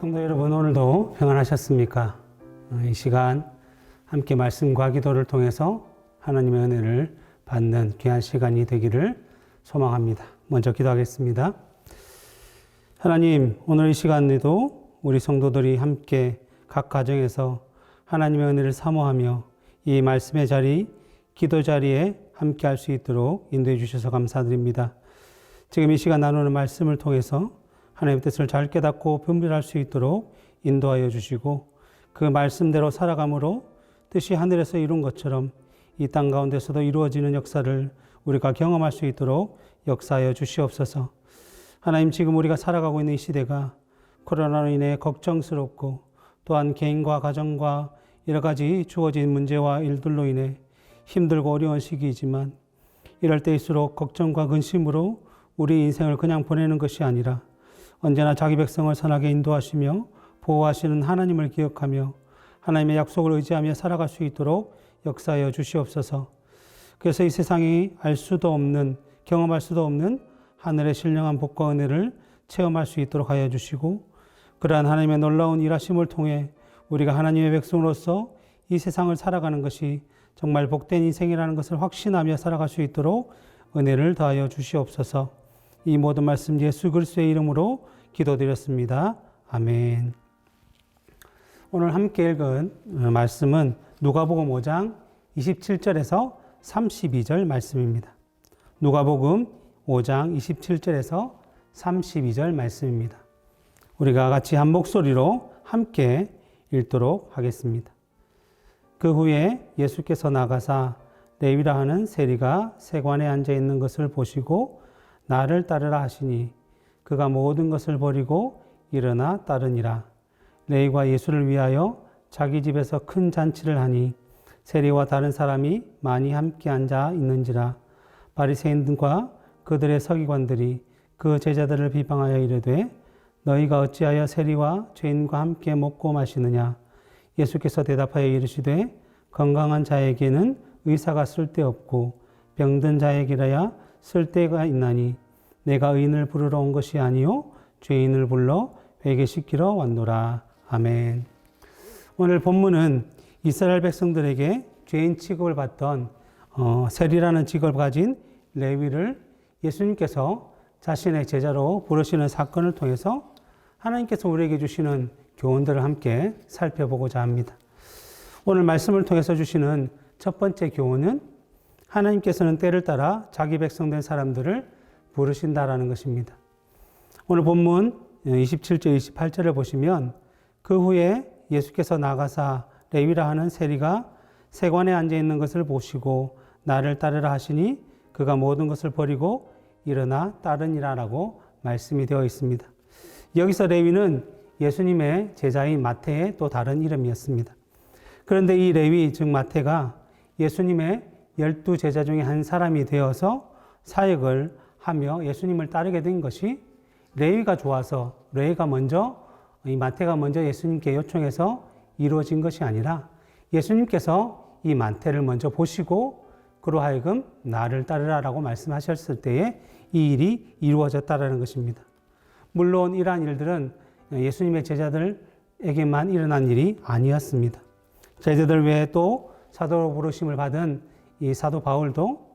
성도 여러분, 오늘도 평안하셨습니까? 이 시간 함께 말씀과 기도를 통해서 하나님의 은혜를 받는 귀한 시간이 되기를 소망합니다. 먼저 기도하겠습니다. 하나님, 오늘 이 시간에도 우리 성도들이 함께 각 가정에서 하나님의 은혜를 사모하며 이 말씀의 자리, 기도 자리에 함께 할 수 있도록 인도해 주셔서 감사드립니다. 지금 이 시간 나누는 말씀을 통해서 하나님의 뜻을 잘 깨닫고 분별할 수 있도록 인도하여 주시고 그 말씀대로 살아감으로 뜻이 하늘에서 이룬 것처럼 이 땅 가운데서도 이루어지는 역사를 우리가 경험할 수 있도록 역사하여 주시옵소서. 하나님, 지금 우리가 살아가고 있는 이 시대가 코로나로 인해 걱정스럽고 또한 개인과 가정과 여러 가지 주어진 문제와 일들로 인해 힘들고 어려운 시기이지만 이럴 때일수록 걱정과 근심으로 우리 인생을 그냥 보내는 것이 아니라 언제나 자기 백성을 선하게 인도하시며 보호하시는 하나님을 기억하며 하나님의 약속을 의지하며 살아갈 수 있도록 역사하여 주시옵소서. 그래서 이 세상이 알 수도 없는, 경험할 수도 없는 하늘의 신령한 복과 은혜를 체험할 수 있도록 하여 주시고 그러한 하나님의 놀라운 일하심을 통해 우리가 하나님의 백성으로서 이 세상을 살아가는 것이 정말 복된 인생이라는 것을 확신하며 살아갈 수 있도록 은혜를 더하여 주시옵소서. 이 모든 말씀 예수 그리스도의 이름으로 기도드렸습니다. 아멘. 오늘 함께 읽은 말씀은 누가복음 5장 27절에서 32절 말씀입니다. 누가복음 5장 27절에서 32절 말씀입니다. 우리가 같이 한 목소리로 함께 읽도록 하겠습니다. 그 후에 예수께서 나가사 레위라 하는 세리가 세관에 앉아 있는 것을 보시고 나를 따르라 하시니 그가 모든 것을 버리고 일어나 따르니라. 레위가 예수를 위하여 자기 집에서 큰 잔치를 하니 세리와 다른 사람이 많이 함께 앉아 있는지라. 바리새인과 그들의 서기관들이 그 제자들을 비방하여 이르되 너희가 어찌하여 세리와 죄인과 함께 먹고 마시느냐. 예수께서 대답하여 이르시되 건강한 자에게는 의사가 쓸데없고 병든 자에게라야 쓸데가 있나니 내가 의인을 부르러 온 것이 아니요 죄인을 불러 회개시키러 왔노라. 아멘. 오늘 본문은 이스라엘 백성들에게 죄인 취급을 받던 세리라는 직업을 가진 레위를 예수님께서 자신의 제자로 부르시는 사건을 통해서 하나님께서 우리에게 주시는 교훈들을 함께 살펴보고자 합니다. 오늘 말씀을 통해서 주시는 첫 번째 교훈은 하나님께서는 때를 따라 자기 백성된 사람들을 부르신다라는 것입니다. 오늘 본문 27절, 28절을 보시면 그 후에 예수께서 나가사 레위라 하는 세리가 세관에 앉아 있는 것을 보시고 나를 따르라 하시니 그가 모든 것을 버리고 일어나 따르니라라고 말씀이 되어 있습니다. 여기서 레위는 예수님의 제자인 마태의 또 다른 이름이었습니다. 그런데 이 레위, 즉 마태가 예수님의 12제자 중에 한 사람이 되어서 사역을 하며 예수님을 따르게 된 것이 레위가 좋아서 레위가 먼저, 이 마태가 먼저 예수님께 요청해서 이루어진 것이 아니라 예수님께서 이 마태를 먼저 보시고 그로 하여금 나를 따르라라고 말씀하셨을 때에 이 일이 이루어졌다라는 것입니다. 물론 이러한 일들은 예수님의 제자들에게만 일어난 일이 아니었습니다. 제자들 외에 또 사도로 부르심을 받은 이 사도 바울도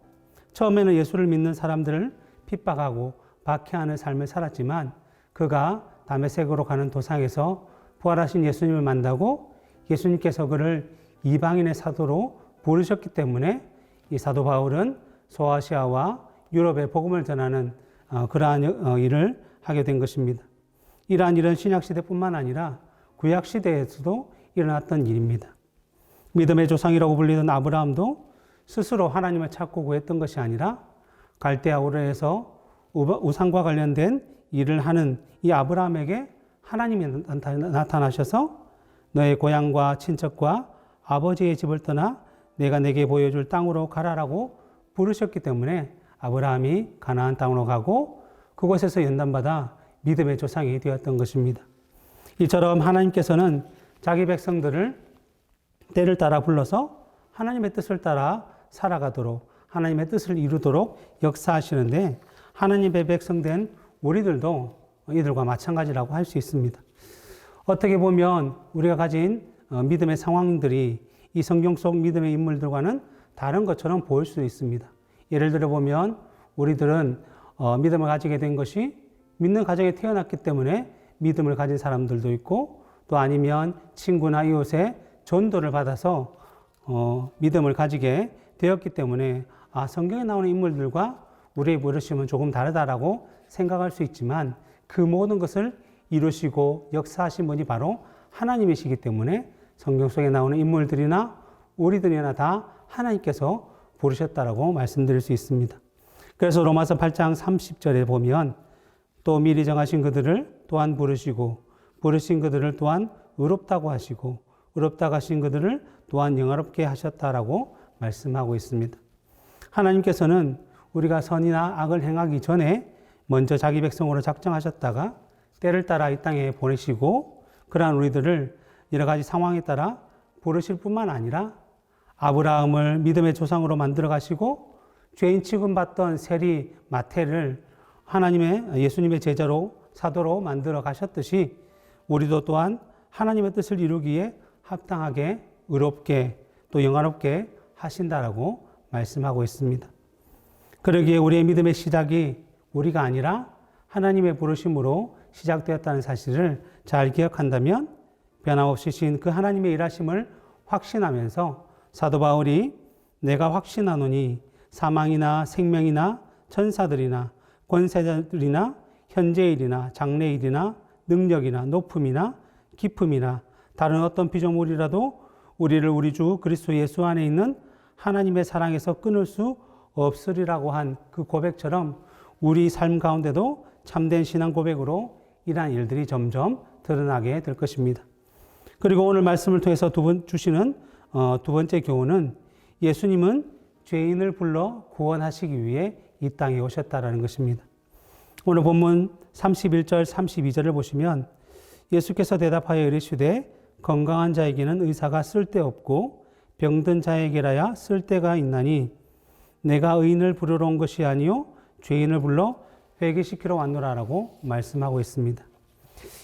처음에는 예수를 믿는 사람들을 핍박하고 박해하는 삶을 살았지만 그가 다메섹으로 가는 도상에서 부활하신 예수님을 만나고 예수님께서 그를 이방인의 사도로 부르셨기 때문에 이 사도 바울은 소아시아와 유럽에 복음을 전하는 그러한 일을 하게 된 것입니다. 이러한 일은 신약시대뿐만 아니라 구약시대에서도 일어났던 일입니다. 믿음의 조상이라고 불리던 아브라함도 스스로 하나님을 찾고 구했던 것이 아니라 갈대아 우르에서 우상과 관련된 일을 하는 이 아브라함에게 하나님이 나타나셔서 너의 고향과 친척과 아버지의 집을 떠나 내가 내게 보여줄 땅으로 가라라고 부르셨기 때문에 아브라함이 가나안 땅으로 가고 그곳에서 연단받아 믿음의 조상이 되었던 것입니다. 이처럼 하나님께서는 자기 백성들을 때를 따라 불러서 하나님의 뜻을 따라 살아가도록 하나님의 뜻을 이루도록 역사하시는데 하나님의 백성된 우리들도 이들과 마찬가지라고 할 수 있습니다. 어떻게 보면 우리가 가진 믿음의 상황들이 이 성경 속 믿음의 인물들과는 다른 것처럼 보일 수 있습니다. 예를 들어 보면 우리들은 믿음을 가지게 된 것이 믿는 가정에 태어났기 때문에 믿음을 가진 사람들도 있고, 또 아니면 친구나 이웃의 전도를 받아서 믿음을 가지게 되었기 때문에 성경에 나오는 인물들과 우리의 부르심은 조금 다르다라고 생각할 수 있지만, 그 모든 것을 이루시고 역사하신 분이 바로 하나님이시기 때문에 성경 속에 나오는 인물들이나 우리들이나 다 하나님께서 부르셨다라고 말씀드릴 수 있습니다. 그래서 로마서 8장 30절에 보면 또 미리 정하신 그들을 또한 부르시고 부르신 그들을 또한 의롭다고 하시고 의롭다고 하신 그들을 또한 영화롭게 하셨다라고 말씀하고 있습니다. 하나님께서는 우리가 선이나 악을 행하기 전에 먼저 자기 백성으로 작정하셨다가 때를 따라 이 땅에 보내시고, 그러한 우리들을 여러 가지 상황에 따라 부르실 뿐만 아니라 아브라함을 믿음의 조상으로 만들어 가시고 죄인 취급받던 세리 마태를 예수님의 제자로 사도로 만들어 가셨듯이 우리도 또한 하나님의 뜻을 이루기에 합당하게 의롭게 또 영화롭게 하신다라고 말씀하고 있습니다. 그러기에 우리의 믿음의 시작이 우리가 아니라 하나님의 부르심으로 시작되었다는 사실을 잘 기억한다면 변함없이 신 그 하나님의 일하심을 확신하면서 사도 바울이 내가 확신하노니 사망이나 생명이나 천사들이나 권세자들이나 현재일이나 장래일이나 능력이나 높음이나 깊음이나 다른 어떤 피조물이라도 우리를 우리 주 그리스도 예수 안에 있는 하나님의 사랑에서 끊을 수 없으리라고 한 그 고백처럼 우리 삶 가운데도 참된 신앙 고백으로 이러한 일들이 점점 드러나게 될 것입니다. 그리고 오늘 말씀을 통해서 주시는 두 번째 교훈은 예수님은 죄인을 불러 구원하시기 위해 이 땅에 오셨다라는 것입니다. 오늘 본문 31절 32절을 보시면 예수께서 대답하여 이르시되 건강한 자에게는 의사가 쓸데없고 병든 자에게라야 쓸데가 있나니 내가 의인을 부르러 온 것이 아니요 죄인을 불러 회개시키러 왔노라라고 말씀하고 있습니다.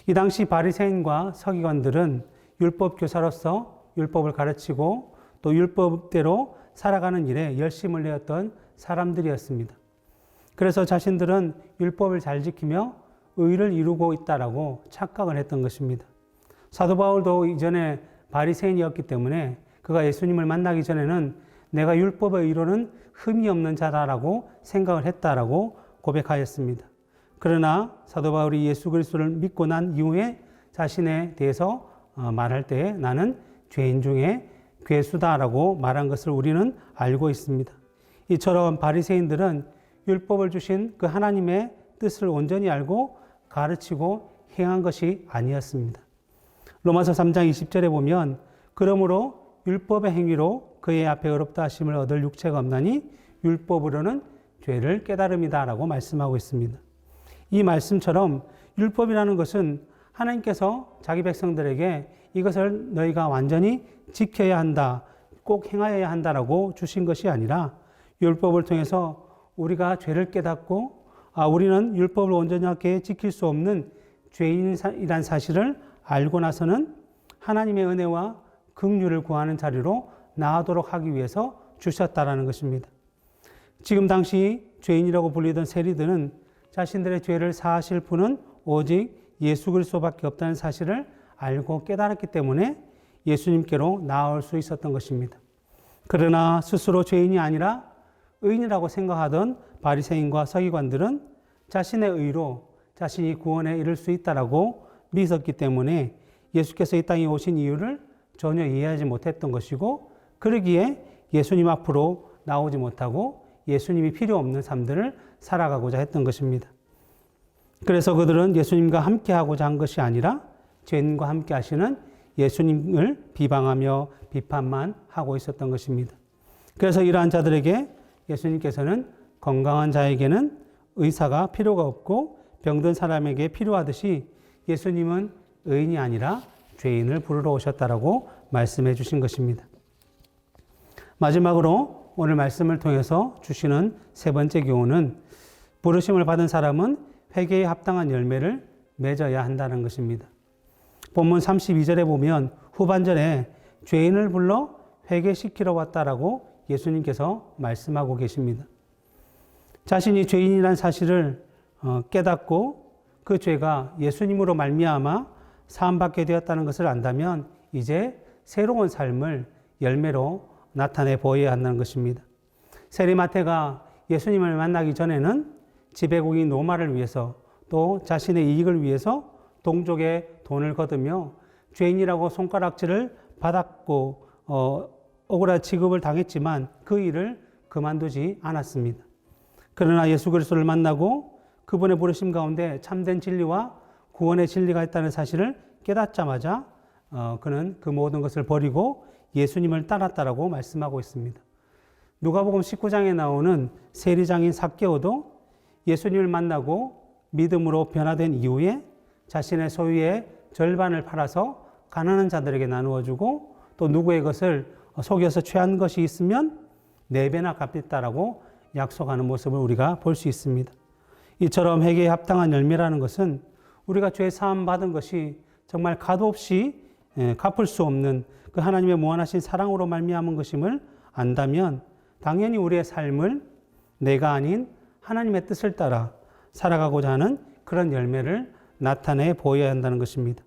이 당시 바리새인과 서기관들은 율법 교사로서 율법을 가르치고 또 율법대로 살아가는 일에 열심을 내었던 사람들이었습니다. 그래서 자신들은 율법을 잘 지키며 의를 이루고 있다라고 착각을 했던 것입니다. 사도 바울도 이전에 바리새인이었기 때문에 그가 예수님을 만나기 전에는 내가 율법의 의로는 흠이 없는 자다라고 생각을 했다라고 고백하였습니다. 그러나 사도 바울이 예수 그리스도를 믿고 난 이후에 자신에 대해서 말할 때 나는 죄인 중에 괴수다라고 말한 것을 우리는 알고 있습니다. 이처럼 바리새인들은 율법을 주신 그 하나님의 뜻을 온전히 알고 가르치고 행한 것이 아니었습니다. 로마서 3장 20절에 보면 그러므로 율법의 행위로 그의 앞에 의롭다 하심을 얻을 육체가 없나니 율법으로는 죄를 깨달음이다라고 말씀하고 있습니다. 이 말씀처럼 율법이라는 것은 하나님께서 자기 백성들에게 이것을 너희가 완전히 지켜야 한다, 꼭 행하여야 한다라고 주신 것이 아니라 율법을 통해서 우리가 죄를 깨닫고 우리는 율법을 온전하게 지킬 수 없는 죄인이란 사실을 알고 나서는 하나님의 은혜와 긍휼을 구하는 자리로 나아도록 하기 위해서 주셨다라는 것입니다. 지금 당시 죄인이라고 불리던 세리들은 자신들의 죄를 사하실 분은 오직 예수 그리스도밖에 없다는 사실을 알고 깨달았기 때문에 예수님께로 나아올 수 있었던 것입니다. 그러나 스스로 죄인이 아니라 의인이라고 생각하던 바리새인과 서기관들은 자신의 의로 자신이 구원에 이를 수 있다라고 믿었기 때문에 예수께서 이 땅에 오신 이유를 전혀 이해하지 못했던 것이고, 그러기에 예수님 앞으로 나오지 못하고 예수님이 필요 없는 삶들을 살아가고자 했던 것입니다. 그래서 그들은 예수님과 함께하고자 한 것이 아니라 죄인과 함께 하시는 예수님을 비방하며 비판만 하고 있었던 것입니다. 그래서 이러한 자들에게 예수님께서는 건강한 자에게는 의사가 필요가 없고 병든 사람에게 필요하듯이 예수님은 의인이 아니라 죄인을 부르러 오셨다라고 말씀해 주신 것입니다. 마지막으로 오늘 말씀을 통해서 주시는 세 번째 교훈은 부르심을 받은 사람은 회개에 합당한 열매를 맺어야 한다는 것입니다. 본문 32절에 보면 후반전에 죄인을 불러 회개시키러 왔다라고 예수님께서 말씀하고 계십니다. 자신이 죄인이라는 사실을 깨닫고 그 죄가 예수님으로 말미암아 사함받게 되었다는 것을 안다면 이제 새로운 삶을 열매로 나타내 보여야 한다는 것입니다. 세리마태가 예수님을 만나기 전에는 지배국인 로마를 위해서 또 자신의 이익을 위해서 동족의 돈을 거두며 죄인이라고 손가락질을 받았고 억울한 취급을 당했지만 그 일을 그만두지 않았습니다. 그러나 예수 그리스도를 만나고 그분의 부르심 가운데 참된 진리와 구원의 진리가 있다는 사실을 깨닫자마자 그는 그 모든 것을 버리고 예수님을 따랐다라고 말씀하고 있습니다. 누가복음 19장에 나오는 세리장인 삭개오도 예수님을 만나고 믿음으로 변화된 이후에 자신의 소유의 절반을 팔아서 가난한 자들에게 나누어 주고 또 누구의 것을 속여서 취한 것이 있으면 4배나 갚겠다라고 약속하는 모습을 우리가 볼 수 있습니다. 이처럼 회개에 합당한 열매라는 것은 우리가 죄 사함 받은 것이 정말 값 없이 갚을 수 없는 그 하나님의 무한하신 사랑으로 말미암은 것임을 안다면 당연히 우리의 삶을 내가 아닌 하나님의 뜻을 따라 살아가고자 하는 그런 열매를 나타내 보여야 한다는 것입니다.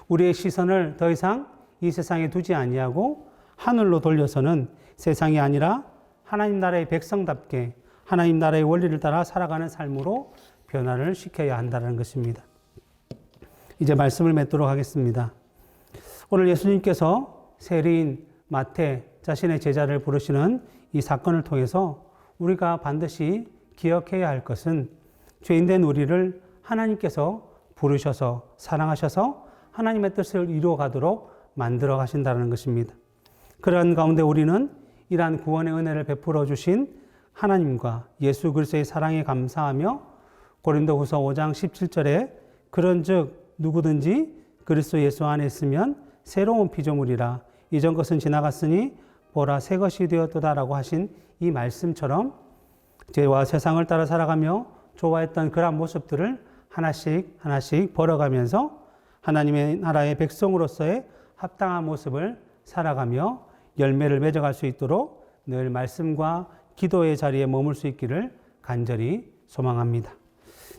우리의 시선을 더 이상 이 세상에 두지 아니하고 하늘로 돌려서는 세상이 아니라 하나님 나라의 백성답게 하나님 나라의 원리를 따라 살아가는 삶으로 변화를 시켜야 한다는 것입니다. 이제 말씀을 맺도록 하겠습니다. 오늘 예수님께서 세리인 마태 자신의 제자를 부르시는 이 사건을 통해서 우리가 반드시 기억해야 할 것은 죄인된 우리를 하나님께서 부르셔서 사랑하셔서 하나님의 뜻을 이루어가도록 만들어 가신다는 것입니다. 그런 가운데 우리는 이러한 구원의 은혜를 베풀어 주신 하나님과 예수 그리스도의 사랑에 감사하며 고린도후서 5장 17절에 그런즉 누구든지 그리스도 예수 안에 있으면 새로운 피조물이라 이전 것은 지나갔으니 보라 새 것이 되었도다라고 하신 이 말씀처럼 죄와 세상을 따라 살아가며 좋아했던 그러한 모습들을 하나씩 버려가면서 하나님의 나라의 백성으로서의 합당한 모습을 살아가며 열매를 맺어갈 수 있도록 늘 말씀과 기도의 자리에 머물 수 있기를 간절히 소망합니다.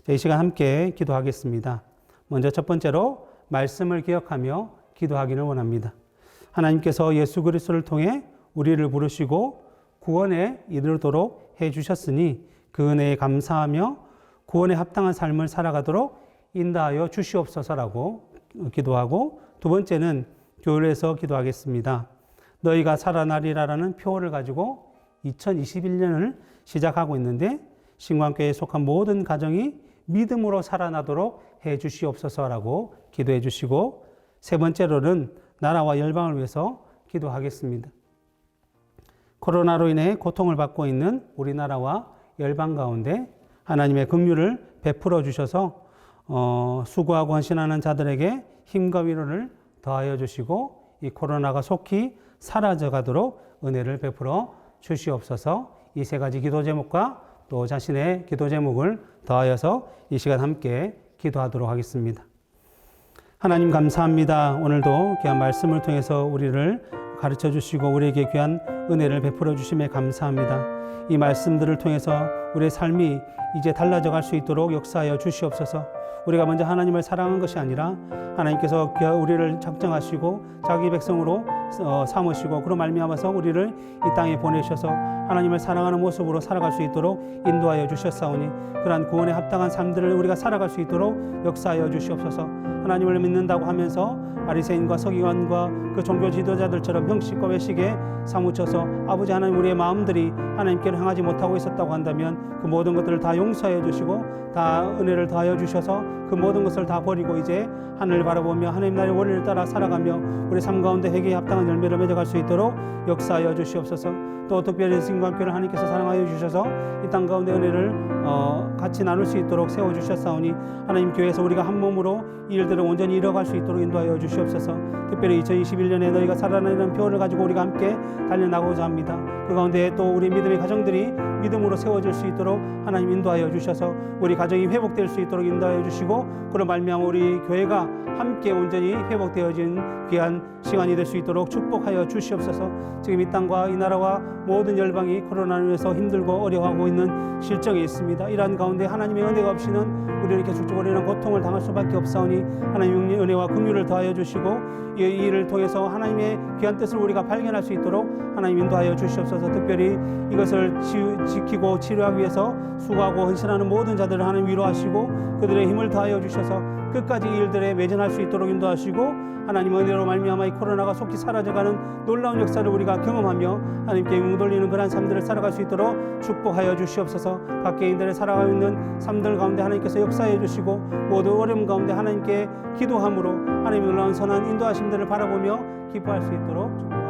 이 시간 함께 기도하겠습니다. 먼저 첫 번째로 말씀을 기억하며 기도하기를 원합니다. 하나님께서 예수 그리스도를 통해 우리를 부르시고 구원에 이르도록 해주셨으니 그 은혜에 감사하며 구원에 합당한 삶을 살아가도록 인도하여 주시옵소서라고 기도하고, 두 번째는 교회에서 기도하겠습니다. 너희가 살아나리라라는 표어를 가지고 2021년을 시작하고 있는데 신광교회에 속한 모든 가정이 믿음으로 살아나도록 해 주시옵소서라고 기도해 주시고, 세 번째로는 나라와 열방을 위해서 기도하겠습니다. 코로나로 인해 고통을 받고 있는 우리나라와 열방 가운데 하나님의 긍휼을 베풀어 주셔서 수고하고 헌신하는 자들에게 힘과 위로를 더하여 주시고 이 코로나가 속히 사라져 가도록 은혜를 베풀어 주시옵소서. 이 세 가지 기도 제목과 또 자신의 기도 제목을 더하여서 이 시간 함께 기도하도록 하겠습니다. 하나님 감사합니다. 오늘도 귀한 말씀을 통해서 우리를 가르쳐 주시고 우리에게 귀한 은혜를 베풀어 주심에 감사합니다. 이 말씀들을 통해서 우리의 삶이 이제 달라져 갈 수 있도록 역사하여 주시옵소서. 우리가 먼저 하나님을 사랑한 것이 아니라 하나님께서 우리를 작정하시고 자기 백성으로 삼으시고 그로 말미암아서 우리를 이 땅에 보내셔서 하나님을 사랑하는 모습으로 살아갈 수 있도록 인도하여 주셨사오니 그러한 구원에 합당한 삶들을 우리가 살아갈 수 있도록 역사하여 주시옵소서. 하나님을 믿는다고 하면서 바리새인과 서기관과 그 종교 지도자들처럼 형식과 외식에 사무쳐서 아버지 하나님 우리의 마음들이 하나님께로 향하지 못하고 있었다고 한다면 그 모든 것들을 다 용서해 주시고 다 은혜를 더하여 주셔서 그 모든 것을 다 버리고 이제 하늘을 바라보며 하나님 나라의 원리를 따라 살아가며 우리 삶 가운데 회개에 합당한 열매를 맺어갈 수 있도록 역사하여 주시옵소서. 또 특별히 신광교회를 하나님께서 사랑하여 주셔서 이 땅 가운데 은혜를 같이 나눌 수 있도록 세워주셨사오니 하나님 교회에서 우리가 한 몸으로 이 일들을 온전히 이뤄갈 수 있도록 인도하여 주시옵소서. 특별히 2021년에 너희가 살아나는 표를 가지고 우리가 함께 달려나가고자 합니다. 그 가운데 또 우리 믿음의 가정들이 믿음으로 세워질 수 있도록 하나님 인도하여 주셔서 우리 가정이 회복될 수 있도록 인도하여 주시고, 그로 말미암아 우리 교회가 함께 온전히 회복되어진 귀한 시간이 될 수 있도록 축복하여 주시옵소서. 지금 이 땅과 이 나라와 모든 열방이 코로나로 인해서 힘들고 어려워하고 있는 실정에 있습니다. 이러한 가운데 하나님의 은혜가 없이는 우리는 계속적으로 이런 고통을 당할 수밖에 없사오니 하나님의 은혜와 긍휼을 더하여 주시고, 이 일을 통해서 하나님의 귀한 뜻을 우리가 발견할 수 있도록 하나님 인도하여 주시옵소서. 특별히 이것을 지키고 치료하기 위해서 수고하고 헌신하는 모든 자들을 하나님 위로하시고 그들의 힘을 더하여 주셔서 끝까지 이 일들에 매진할 수 있도록 인도하시고, 하나님 은혜로 말미암아 이 코로나가 속히 사라져가는 놀라운 역사를 우리가 경험하며 하나님께 영광 돌리는 그러한 삶들을 살아갈 수 있도록 축복하여 주시옵소서. 각 개인들의 살아가고 있는 삶들 가운데 하나님께서 역사해 주시고, 모두 어려움 가운데 하나님께 기도함으로 하나님의 놀라운 선한 인도하심들을 바라보며 기뻐할 수 있도록 축복하옵소서.